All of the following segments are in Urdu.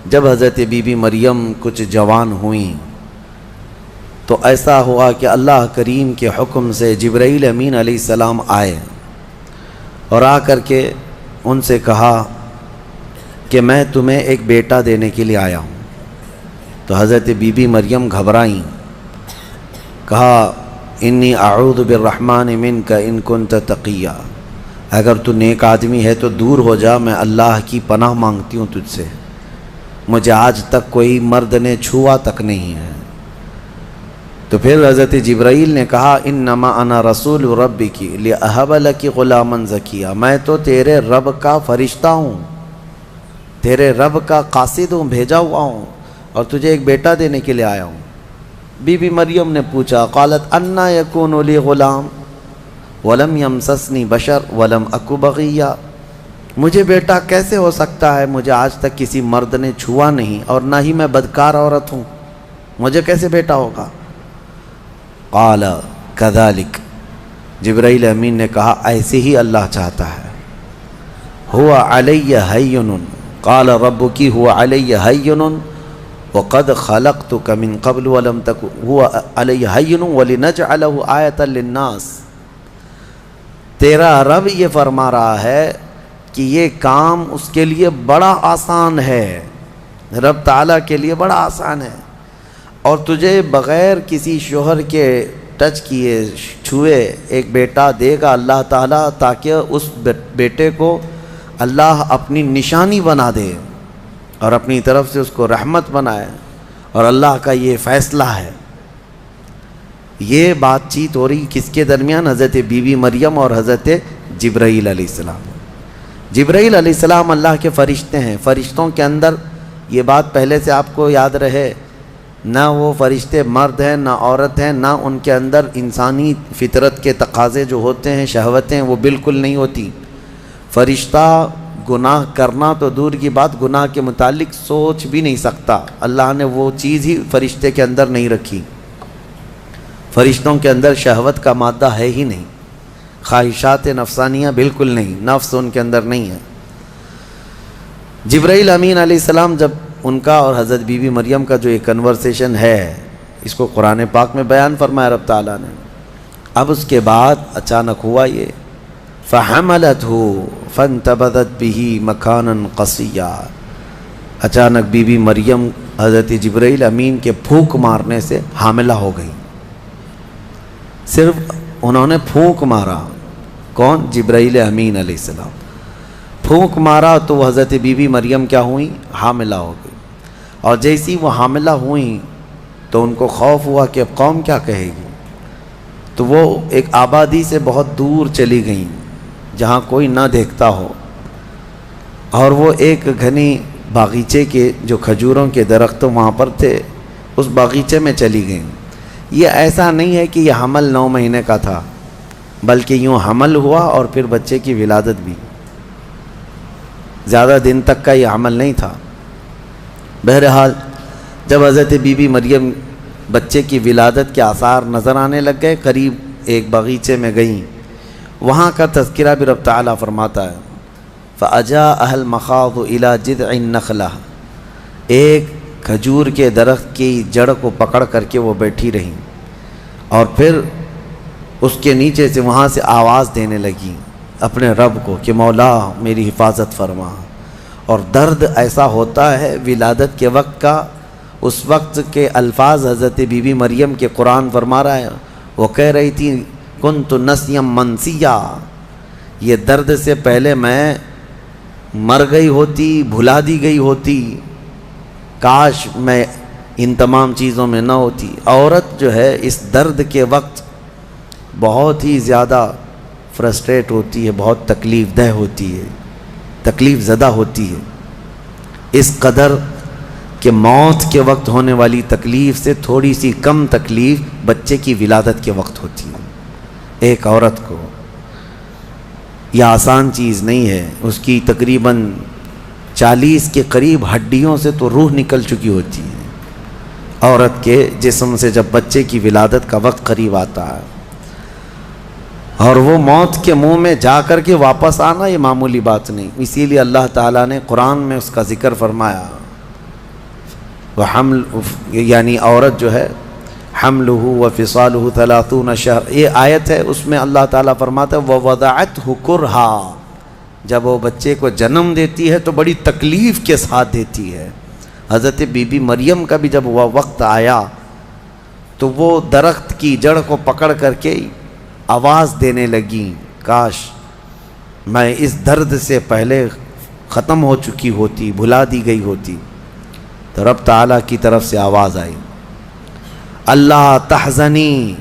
جب حضرت بی بی مریم کچھ جوان ہوئیں تو ایسا ہوا کہ اللہ کریم کے حکم سے جبرائیل امین علیہ السلام آئے اور آ کر کے ان سے کہا کہ میں تمہیں ایک بیٹا دینے کے لیے آیا ہوں۔ تو حضرت بی بی مریم گھبرائیں، کہا انی اعوذ بالرحمن منک ان کنت تقیا، اگر تو نیک آدمی ہے تو دور ہو جا، میں اللہ کی پناہ مانگتی ہوں تجھ سے، مجھے آج تک کوئی مرد نے چھوا تک نہیں ہے۔ تو پھر حضرت جبرائیل نے کہا انما انا رسول ربک لاہب لک غلاما زکیا، میں تو تیرے رب کا فرشتہ ہوں، تیرے رب کا قاصد ہوں، بھیجا ہوا ہوں، اور تجھے ایک بیٹا دینے کے لیے آیا ہوں۔ بی بی مریم نے پوچھا، قالت انا یکون لی غلام ولم یمسسنی بشر ولم اک بغیا، مجھے بیٹا کیسے ہو سکتا ہے، مجھے آج تک کسی مرد نے چھوا نہیں اور نہ ہی میں بدکار عورت ہوں، مجھے کیسے بیٹا ہوگا؟ قال کذالک، جبرائیل امین نے کہا ایسے ہی اللہ چاہتا ہے۔ ہوا علی ہین، قال ربک ہوا علی ہین وقد خلقتک من قبل ولم تک ہوا علی ہین ولنجعلہ آیۃ للناس، تیرا رب یہ فرما رہا ہے کہ یہ کام اس کے لیے بڑا آسان ہے، رب تعالیٰ کے لیے بڑا آسان ہے، اور تجھے بغیر کسی شوہر کے ٹچ کیے چھوئے ایک بیٹا دے گا اللہ تعالیٰ، تاکہ اس بیٹے کو اللہ اپنی نشانی بنا دے اور اپنی طرف سے اس کو رحمت بنائے، اور اللہ کا یہ فیصلہ ہے۔ یہ بات چیت ہو رہی کس کے درمیان؟ حضرت بی بی مریم اور حضرت جبرائیل علیہ السلام۔ جبرائیل علیہ السلام اللہ کے فرشتے ہیں، فرشتوں کے اندر یہ بات پہلے سے آپ کو یاد رہے، نہ وہ فرشتے مرد ہیں نہ عورت ہیں، نہ ان کے اندر انسانی فطرت کے تقاضے جو ہوتے ہیں، شہوتیں، وہ بالکل نہیں ہوتی۔ فرشتہ گناہ کرنا تو دور کی بات، گناہ کے متعلق سوچ بھی نہیں سکتا، اللہ نے وہ چیز ہی فرشتے کے اندر نہیں رکھی۔ فرشتوں کے اندر شہوت کا مادہ ہے ہی نہیں، خواہشات نفسانیہ بالکل نہیں، نفس ان کے اندر نہیں ہے۔ جبرائیل امین علیہ السلام جب ان کا اور حضرت بی بی مریم کا جو یہ کنورسیشن ہے، اس کو قرآن پاک میں بیان فرمایا رب تعالیٰ نے۔ اب اس کے بعد اچانک ہوا یہ فَحَمَلَتْهُ فَانْتَبَذَتْ بِهِ مَكَانًا قَصِيًّا، اچانک بی بی مریم حضرت جبرائیل امین کے پھونک مارنے سے حاملہ ہو گئی۔ صرف انہوں نے پھونک مارا، کون؟ جبرائیل امین علیہ السلام، پھونک مارا تو حضرت بی بی مریم کیا ہوئیں؟ حاملہ ہو گئی۔ اور جیسی وہ حاملہ ہوئیں تو ان کو خوف ہوا کہ اب قوم کیا کہے گی، تو وہ ایک آبادی سے بہت دور چلی گئیں جہاں کوئی نہ دیکھتا ہو، اور وہ ایک گھنی باغیچے کے جو کھجوروں کے درخت وہاں پر تھے، اس باغیچے میں چلی گئیں۔ یہ ایسا نہیں ہے کہ یہ حمل 9 مہینے کا تھا، بلکہ یوں حمل ہوا اور پھر بچے کی ولادت بھی، زیادہ دن تک کا یہ عمل نہیں تھا۔ بہرحال جب حضرت بی بی مریم بچے کی ولادت کے آثار نظر آنے لگ گئے، قریب ایک باغیچے میں گئیں، وہاں کا تذکرہ بھی رب تعالیٰ فرماتا ہے فَأَجَاءَهَا الْمَخَاضُ إِلَى جِذْعِ النَّخْلَةِ، ایک کھجور کے درخت کی جڑ کو پکڑ کر کے وہ بیٹھی رہیں، اور پھر اس کے نیچے سے وہاں سے آواز دینے لگی اپنے رب کو کہ مولا میری حفاظت فرما۔ اور درد ایسا ہوتا ہے ولادت کے وقت کا، اس وقت کے الفاظ حضرت بی بی مریم کے قرآن فرما رہا ہے، وہ کہہ رہی تھی کنت نسیا منسیا، یہ درد سے پہلے میں مر گئی ہوتی، بھلا دی گئی ہوتی، کاش میں ان تمام چیزوں میں نہ ہوتی۔ عورت جو ہے اس درد کے وقت بہت ہی زیادہ فرسٹریٹ ہوتی ہے، بہت تکلیف دہ ہوتی ہے، تکلیف زدہ ہوتی ہے، اس قدر کہ موت کے وقت ہونے والی تکلیف سے تھوڑی سی کم تکلیف بچے کی ولادت کے وقت ہوتی ہے۔ ایک عورت کو یہ آسان چیز نہیں ہے، اس کی تقریباً 40 کے قریب ہڈیوں سے تو روح نکل چکی ہوتی ہے عورت کے جسم سے جب بچے کی ولادت کا وقت قریب آتا ہے، اور وہ موت کے منہ میں جا کر کے واپس آنا یہ معمولی بات نہیں۔ اسی لیے اللہ تعالیٰ نے قرآن میں اس کا ذکر فرمایا حمل یعنی عورت جو ہے حملہ و فصالہ 30 شہر، یہ آیت ہے، اس میں اللہ تعالیٰ فرماتا ہے ووضعتہ کرہا، جب وہ بچے کو جنم دیتی ہے تو بڑی تکلیف کے ساتھ دیتی ہے۔ حضرت بی بی مریم کا بھی جب وہ وقت آیا تو وہ درخت کی جڑ کو پکڑ کر کے آواز دینے لگیں، کاش میں اس درد سے پہلے ختم ہو چکی ہوتی، بھلا دی گئی ہوتی۔ تو رب تعالیٰ کی طرف سے آواز آئی، اللہ تحزنی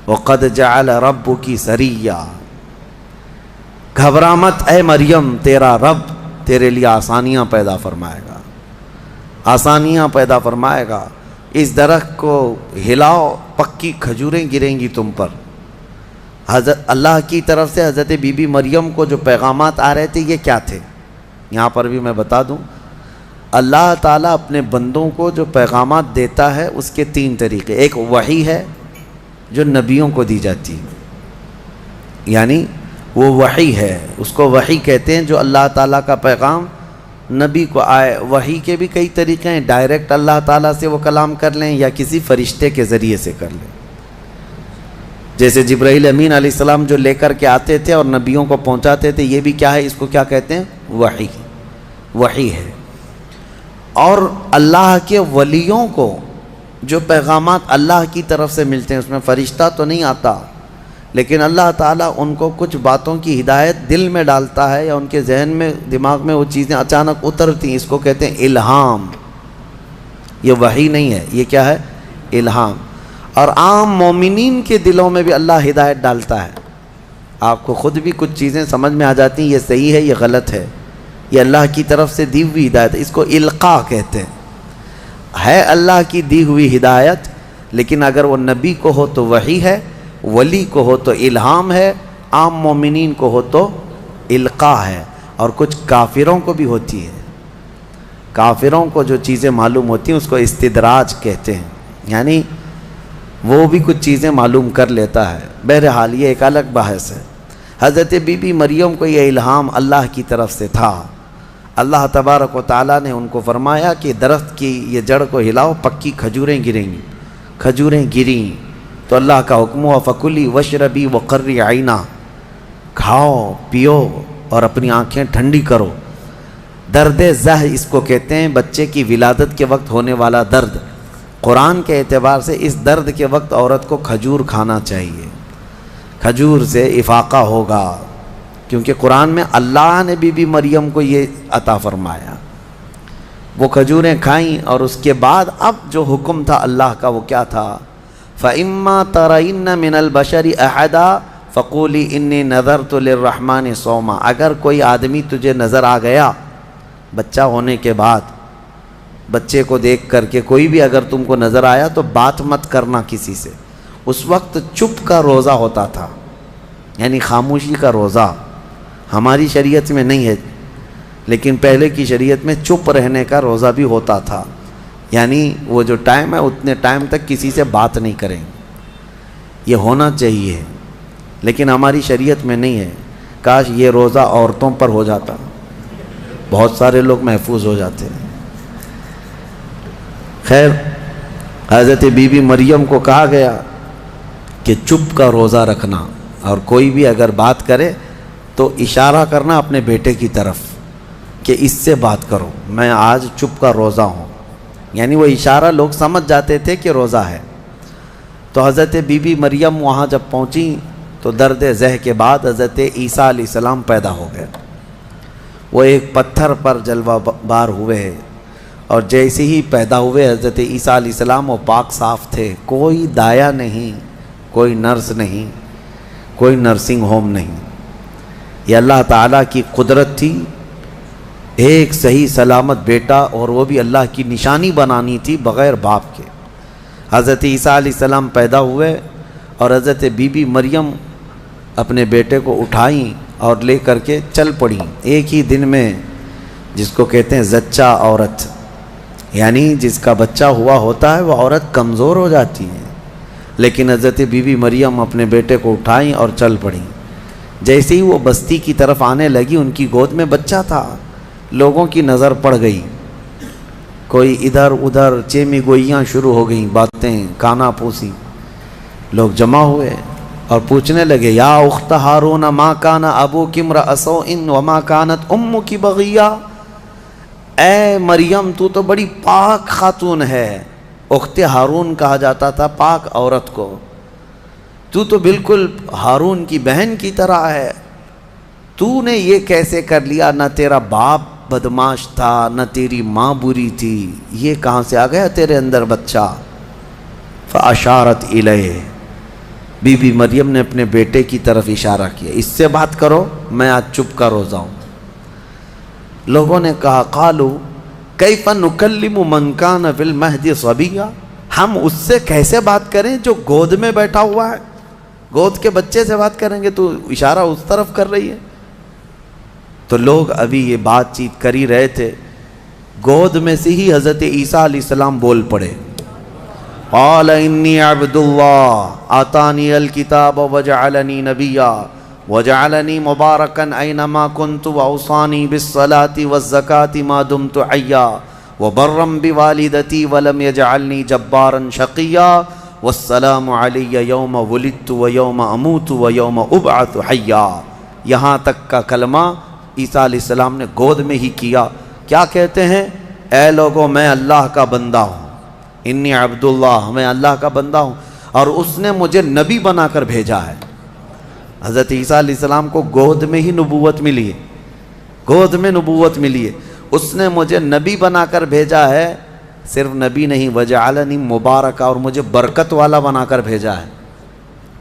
وقد جعل ربکی سریا، گھبرا مت اے مریم، تیرا رب تیرے لیے آسانیاں پیدا فرمائے گا، آسانیاں پیدا فرمائے گا۔ اس درخت کو ہلاؤ، پکی کھجوریں گریں گی تم پر۔ حضرت اللہ کی طرف سے حضرت بی بی مریم کو جو پیغامات آ رہے تھے یہ کیا تھے؟ یہاں پر بھی میں بتا دوں، اللہ تعالیٰ اپنے بندوں کو جو پیغامات دیتا ہے اس کے 3 طریقے۔ ایک وحی ہے جو نبیوں کو دی جاتی ہے، یعنی وہ وحی ہے، اس کو وحی کہتے ہیں، جو اللہ تعالیٰ کا پیغام نبی کو آئے۔ وحی کے بھی کئی طریقے ہیں، ڈائریکٹ اللہ تعالیٰ سے وہ کلام کر لیں یا کسی فرشتے کے ذریعے سے کر لیں، جیسے جبرائیل امین علیہ السلام جو لے کر کے آتے تھے اور نبیوں کو پہنچاتے تھے، یہ بھی کیا ہے، اس کو کیا کہتے ہیں؟ وحی، وحی ہے۔ اور اللہ کے ولیوں کو جو پیغامات اللہ کی طرف سے ملتے ہیں، اس میں فرشتہ تو نہیں آتا، لیکن اللہ تعالیٰ ان کو کچھ باتوں کی ہدایت دل میں ڈالتا ہے یا ان کے ذہن میں، دماغ میں وہ چیزیں اچانک اترتی ہیں، اس کو کہتے ہیں الہام۔ یہ وحی نہیں ہے، یہ کیا ہے؟ الہام۔ اور عام مومنین کے دلوں میں بھی اللہ ہدایت ڈالتا ہے، آپ کو خود بھی کچھ چیزیں سمجھ میں آ جاتی ہیں، یہ صحیح ہے، یہ غلط ہے، یہ اللہ کی طرف سے دی ہوئی ہدایت ہے، اس کو القاء کہتے ہیں۔ ہے اللہ کی دی ہوئی ہدایت، لیکن اگر وہ نبی کو ہو تو وحی ہے، ولی کو ہو تو الہام ہے، عام مومنین کو ہو تو القاء ہے۔ اور کچھ کافروں کو بھی ہوتی ہے، کافروں کو جو چیزیں معلوم ہوتی ہیں اس کو استدراج کہتے ہیں، یعنی وہ بھی کچھ چیزیں معلوم کر لیتا ہے۔ بہرحال یہ ایک الگ بحث ہے۔ حضرت بی بی مریم کو یہ الہام اللہ کی طرف سے تھا۔ اللہ تبارک و تعالیٰ نے ان کو فرمایا کہ درخت کی یہ جڑ کو ہلاؤ، پکی کھجوریں گریں گی۔ کھجوریں گریں تو اللہ کا حکم ہوا فکلی وشربی وقرری عینا، کھاؤ پیو اور اپنی آنکھیں ٹھنڈی کرو۔ درد زہ اس کو کہتے ہیں، بچے کی ولادت کے وقت ہونے والا درد۔ قرآن کے اعتبار سے اس درد کے وقت عورت کو کھجور کھانا چاہیے، کھجور سے افاقہ ہوگا، کیونکہ قرآن میں اللہ نے بی بی مریم کو یہ عطا فرمایا۔ وہ کھجوریں کھائیں اور اس کے بعد اب جو حکم تھا اللہ کا وہ کیا تھا؟ فَإِمَّا تَرَيِنَّ مِنَ الْبَشَرِ أَحَدًا فَقُولِي إِنِّي نَذَرْتُ لِلرَّحْمَنِ صَوْمًا، اگر کوئی آدمی تجھے نظر آ گیا بچہ ہونے کے بعد، بچے کو دیکھ کر کے کوئی بھی اگر تم کو نظر آیا تو بات مت کرنا کسی سے۔ اس وقت چپ کا روزہ ہوتا تھا، یعنی خاموشی کا روزہ، ہماری شریعت میں نہیں ہے، لیکن پہلے کی شریعت میں چپ رہنے کا روزہ بھی ہوتا تھا، یعنی وہ جو ٹائم ہے اتنے ٹائم تک کسی سے بات نہیں کریں، یہ ہونا چاہیے، لیکن ہماری شریعت میں نہیں ہے۔ کاش یہ روزہ عورتوں پر ہو جاتا، بہت سارے لوگ محفوظ ہو جاتے ہیں۔ خیر، حضرت بی بی مریم کو کہا گیا کہ چپ کا روزہ رکھنا، اور کوئی بھی اگر بات کرے تو اشارہ کرنا اپنے بیٹے کی طرف کہ اس سے بات کرو، میں آج چپ کا روزہ ہوں، یعنی وہ اشارہ لوگ سمجھ جاتے تھے کہ روزہ ہے۔ تو حضرت بی بی مریم وہاں جب پہنچی تو درد زہ کے بعد حضرت عیسیٰ علیہ السلام پیدا ہو گئے۔ وہ ایک پتھر پر جلوہ بار ہوئے، اور جیسے ہی پیدا ہوئے حضرت عیسیٰ علیہ السلام وہ پاک صاف تھے، کوئی دایا نہیں، کوئی نرس نہیں، کوئی نرسنگ ہوم نہیں، یہ اللہ تعالیٰ کی قدرت تھی۔ ایک صحیح سلامت بیٹا، اور وہ بھی اللہ کی نشانی بنانی تھی بغیر باپ کے۔ حضرت عیسیٰ علیہ السلام پیدا ہوئے اور حضرت بی بی مریم اپنے بیٹے کو اٹھائیں اور لے کر کے چل پڑیں ایک ہی دن میں، جس کو کہتے ہیں زچہ عورت، یعنی جس کا بچہ ہوا ہوتا ہے وہ عورت کمزور ہو جاتی ہے، لیکن حضرت بی بی مریم اپنے بیٹے کو اٹھائیں اور چل پڑیں۔ جیسے ہی وہ بستی کی طرف آنے لگی، ان کی گود میں بچہ تھا، لوگوں کی نظر پڑ گئی، کوئی ادھر ادھر چیمی گوئیاں شروع ہو گئیں، باتیں کانا پوسی، لوگ جمع ہوئے اور پوچھنے لگے یا اخت ہارون ما کان ابوک امرأ سوء وما کانت امک بغیہ، اے مریم تو تو بڑی پاک خاتون ہے، اخت ہارون کہا جاتا تھا پاک عورت کو، تو بالکل ہارون کی بہن کی طرح ہے، تو نے یہ کیسے کر لیا؟ نہ تیرا باپ بدماش تھا نہ تیری ماں بری تھی، یہ کہاں سے آ گیا تیرے اندر بچہ؟ فاشارت الیہ، بی بی مریم نے اپنے بیٹے کی طرف اشارہ کیا، اس سے بات کرو، میں آج چپ کا روزہ ہوں۔ لوگوں نے کہا قالوا کیف نکلم من کان فی المہد صبیا، ہم اس سے کیسے بات کریں جو گود میں بیٹھا ہوا ہے؟ گود کے بچے سے بات کریں گے؟ تو اشارہ اس طرف کر رہی ہے۔ تو لوگ ابھی یہ بات چیت کر ہی رہے تھے، گود میں سے ہی حضرت عیسیٰ علیہ السلام بول پڑے، قال انی عبد اللہ آتانی الکتاب وجعلنی نبیا وجعلنی مبارکا اینما کنت واوصانی بالصلاة والزکاة ما دمت حیا وبرا بوالدتی ولم یجعلنی جبارا شقیا والسلام علی یوم ولدت ویوم اموت ویوم ابعث حیا۔ یہاں تک کا کلمہ عیسیٰ علیہ السلام نے گود میں ہی کیا۔ کیا کہتے ہیں؟ اے لوگوں میں اللہ کا بندہ ہوں، انی عبداللہ، میں اللہ کا بندہ ہوں اور اس نے مجھے نبی بنا کر بھیجا ہے۔ حضرت عیسیٰ علیہ السلام کو گود میں ہی نبوت ملی ہے، گود میں نبوت ملی ہے، اس نے مجھے نبی بنا کر بھیجا ہے۔ صرف نبی نہیں، وجعلنی مبارکا، اور مجھے برکت والا بنا کر بھیجا ہے۔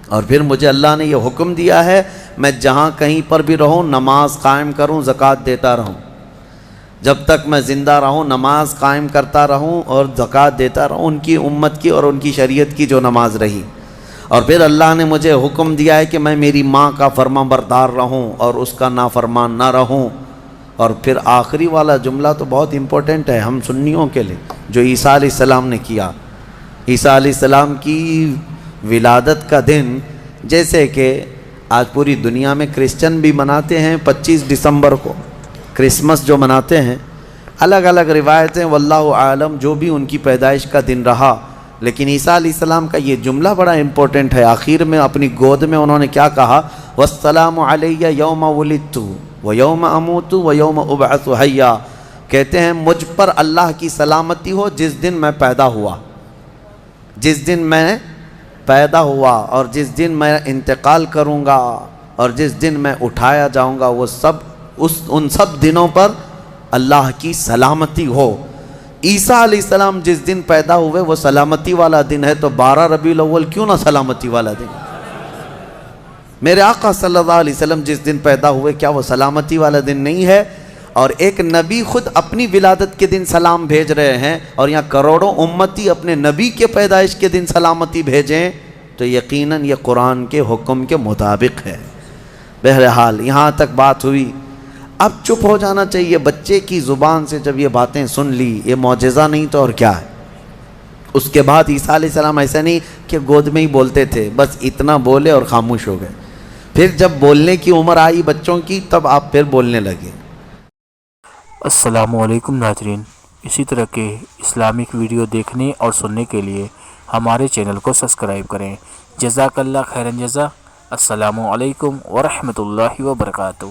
اور پھر مجھے اللہ نے یہ حکم دیا ہے میں جہاں کہیں پر بھی رہوں نماز قائم کروں، زکوٰۃ دیتا رہوں، جب تک میں زندہ رہوں نماز قائم کرتا رہوں اور زکوٰۃ دیتا رہوں، ان کی امت کی اور ان کی شریعت کی جو نماز رہی۔ اور پھر اللہ نے مجھے حکم دیا ہے کہ میں میری ماں کا فرما بردار رہوں اور اس کا نافرمان نہ رہوں۔ اور پھر آخری والا جملہ تو بہت امپورٹنٹ ہے ہم سنیوں کے لیے، جو عیسیٰ علیہ السلام نے کیا۔ عیسیٰ علیہ السلام کی ولادت کا دن، جیسے کہ آج پوری دنیا میں کرسچن بھی مناتے ہیں 25 دسمبر کو، کرسمس جو مناتے ہیں، الگ الگ روایتیں واللہ عالم جو بھی ان کی پیدائش کا دن رہا، لیکن عیسیٰ علیہ السلام کا یہ جملہ بڑا امپورٹنٹ ہے۔ آخر میں اپنی گود میں انہوں نے کیا کہا؟ والسلام علی یوم ولدت ویوم اموت ویوم ابعث حیا، کہتے ہیں مجھ پر اللہ کی سلامتی ہو جس دن میں پیدا ہوا، جس دن میں پیدا ہوا اور جس دن میں انتقال کروں گا اور جس دن میں اٹھایا جاؤں گا، وہ سب ان سب دنوں پر اللہ کی سلامتی ہو۔ عیسیٰ علیہ السلام جس دن پیدا ہوئے وہ سلامتی والا دن ہے، تو 12 ربیع الاول کیوں نہ سلامتی والا دن؟ میرے آقا صلی اللہ علیہ وسلم جس دن پیدا ہوئے کیا وہ سلامتی والا دن نہیں ہے؟ اور ایک نبی خود اپنی ولادت کے دن سلام بھیج رہے ہیں، اور یہاں کروڑوں امتی اپنے نبی کے پیدائش کے دن سلامتی بھیجیں، تو یقیناً یہ قرآن کے حکم کے مطابق ہے۔ بہرحال یہاں تک بات ہوئی، اب چپ ہو جانا چاہیے۔ بچے کی زبان سے جب یہ باتیں سن لی، یہ معجزہ نہیں تو اور کیا ہے؟ اس کے بعد عیسیٰ علیہ السلام ایسا نہیں کہ گود میں ہی بولتے تھے، بس اتنا بولے اور خاموش ہو گئے۔ پھر جب بولنے کی عمر آئی بچوں کی، تب آپ پھر بولنے لگے۔ السلام علیکم ناظرین، اسی طرح کے اسلامک ویڈیو دیکھنے اور سننے کے لیے ہمارے چینل کو سبسکرائب کریں۔ جزاک اللہ خیرن جزا۔ السلام علیکم ورحمۃ اللہ وبرکاتہ۔